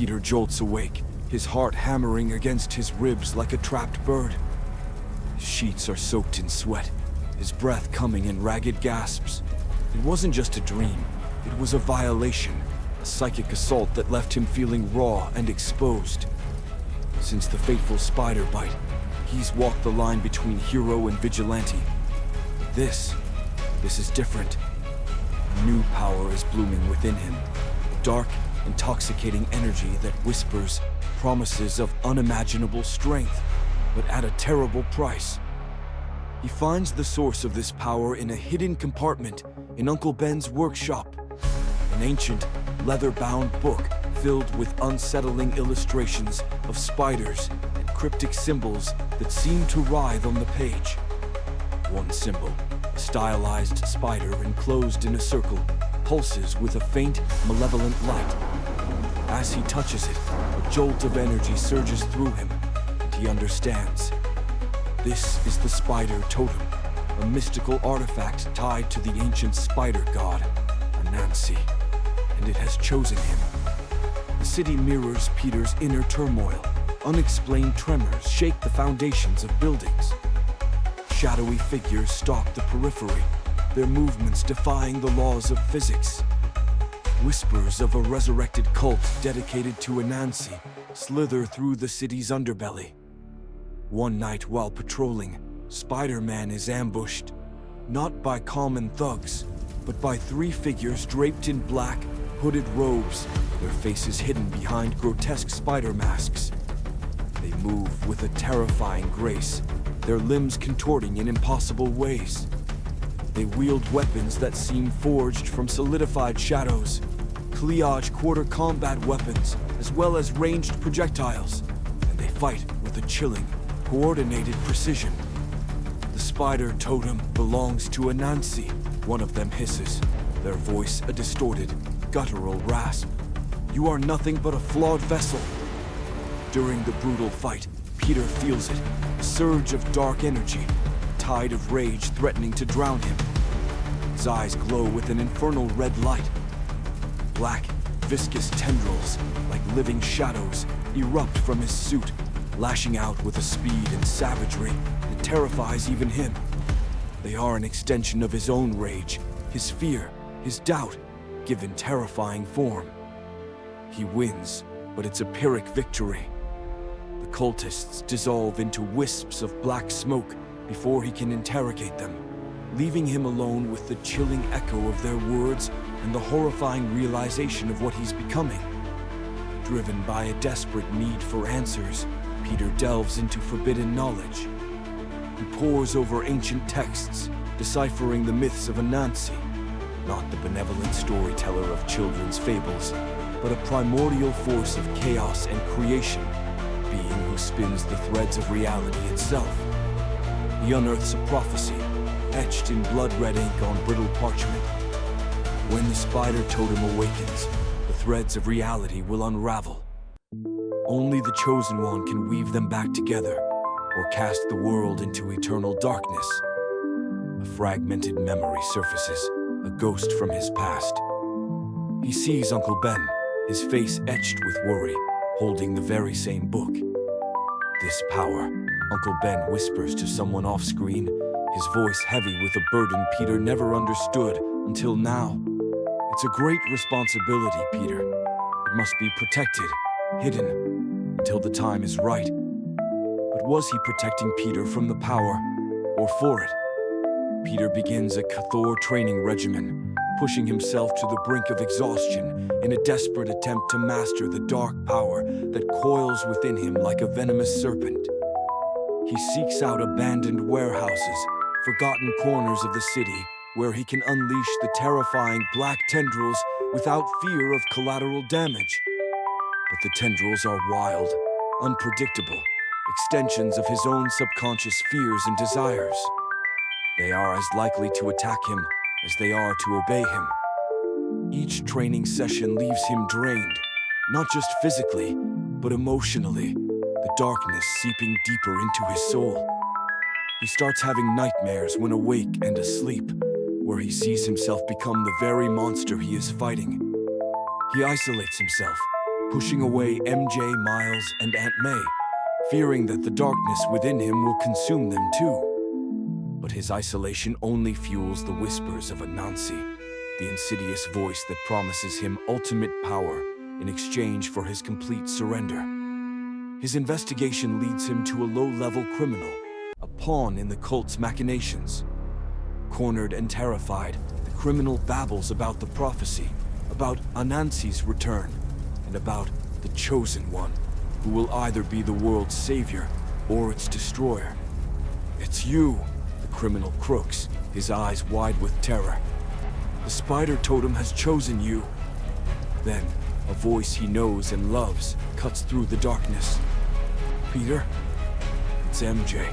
Peter jolts awake, his heart hammering against his ribs like a trapped bird. His sheets are soaked in sweat, his breath coming in ragged gasps. It wasn't just a dream, it was a violation, a psychic assault that left him feeling raw and exposed. Since the fateful spider bite, he's walked the line between hero and vigilante. But this is different. A new power is blooming within him, dark, intoxicating energy that whispers promises of unimaginable strength, but at a terrible price. He finds the source of this power in a hidden compartment in Uncle Ben's workshop, an ancient, leather-bound book filled with unsettling illustrations of spiders and cryptic symbols that seem to writhe on the page. One symbol, a stylized spider enclosed in a circle, pulses with a faint, malevolent light. As he touches it, a jolt of energy surges through him, and he understands. This is the Spider-Totem, a mystical artifact tied to the ancient spider god, Anansi, and it has chosen him. The city mirrors Peter's inner turmoil. Unexplained tremors shake the foundations of buildings. Shadowy figures stalk the periphery, their movements defying the laws of physics. Whispers of a resurrected cult dedicated to Anansi slither through the city's underbelly. One night while patrolling, Spider-Man is ambushed, not by common thugs, but by three figures draped in black, hooded robes, their faces hidden behind grotesque spider masks. They move with a terrifying grace, their limbs contorting in impossible ways. They wield weapons that seem forged from solidified shadows, Cleage quarter combat weapons, as well as ranged projectiles, and they fight with a chilling, coordinated precision. The Spider-Totem belongs to Anansi, one of them hisses, their voice a distorted, guttural rasp. You are nothing but a flawed vessel. During the brutal fight, Peter feels it, a surge of dark energy, a tide of rage threatening to drown him. His eyes glow with an infernal red light. Black, viscous tendrils, like living shadows, erupt from his suit, lashing out with a speed and savagery that terrifies even him. They are an extension of his own rage, his fear, his doubt, given terrifying form. He wins, but it's a Pyrrhic victory. The cultists dissolve into wisps of black smoke before he can interrogate them, leaving him alone with the chilling echo of their words and the horrifying realization of what he's becoming. Driven by a desperate need for answers, Peter delves into forbidden knowledge. He pores over ancient texts, deciphering the myths of Anansi, not the benevolent storyteller of children's fables, but a primordial force of chaos and creation, being who spins the threads of reality itself. He unearths a prophecy, etched in blood-red ink on brittle parchment. When the Spider-Totem awakens, the threads of reality will unravel. Only the Chosen One can weave them back together, or cast the world into eternal darkness. A fragmented memory surfaces, a ghost from his past. He sees Uncle Ben, his face etched with worry, holding the very same book. This power, Uncle Ben whispers to someone off-screen, his voice heavy with a burden Peter never understood until now. It's a great responsibility, Peter. It must be protected, hidden, until the time is right. But was he protecting Peter from the power, or for it? Peter begins a Cathor training regimen, pushing himself to the brink of exhaustion in a desperate attempt to master the dark power that coils within him like a venomous serpent. He seeks out abandoned warehouses, forgotten corners of the city, where he can unleash the terrifying black tendrils without fear of collateral damage. But the tendrils are wild, unpredictable, extensions of his own subconscious fears and desires. They are as likely to attack him as they are to obey him. Each training session leaves him drained, not just physically, but emotionally, the darkness seeping deeper into his soul. He starts having nightmares when awake and asleep, where he sees himself become the very monster he is fighting. He isolates himself, pushing away MJ, Miles, and Aunt May, fearing that the darkness within him will consume them too. But his isolation only fuels the whispers of Anansi, the insidious voice that promises him ultimate power in exchange for his complete surrender. His investigation leads him to a low-level criminal, a pawn in the cult's machinations. Cornered and terrified, the criminal babbles about the prophecy, about Anansi's return, and about the Chosen One, who will either be the world's savior or its destroyer. "It's you," the criminal croaks, his eyes wide with terror. "The Spider-Totem has chosen you." Then, a voice he knows and loves cuts through the darkness. "Peter?" It's MJ.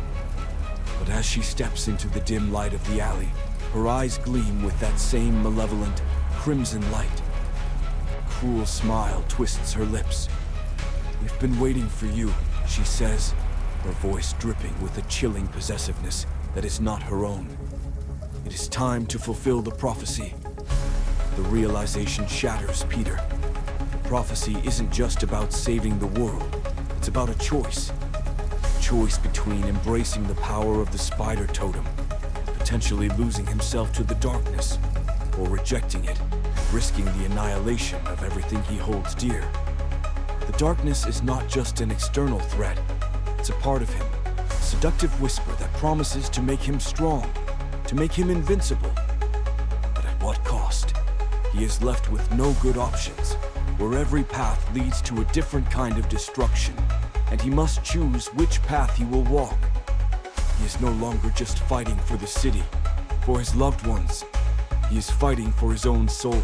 But as she steps into the dim light of the alley, her eyes gleam with that same malevolent, crimson light. A cruel smile twists her lips. "We've been waiting for you," she says, her voice dripping with a chilling possessiveness that is not her own. It is time to fulfill the prophecy. The realization shatters Peter. The prophecy isn't just about saving the world, it's about a choice. A choice between embracing the power of the Spider-Totem, potentially losing himself to the darkness, or rejecting it, risking the annihilation of everything he holds dear. The darkness is not just an external threat, it's a part of him, a seductive whisper that promises to make him strong, to make him invincible. But at what cost? He is left with no good options, where every path leads to a different kind of destruction, and he must choose which path he will walk. He is no longer just fighting for the city, for his loved ones. He is fighting for his own soul.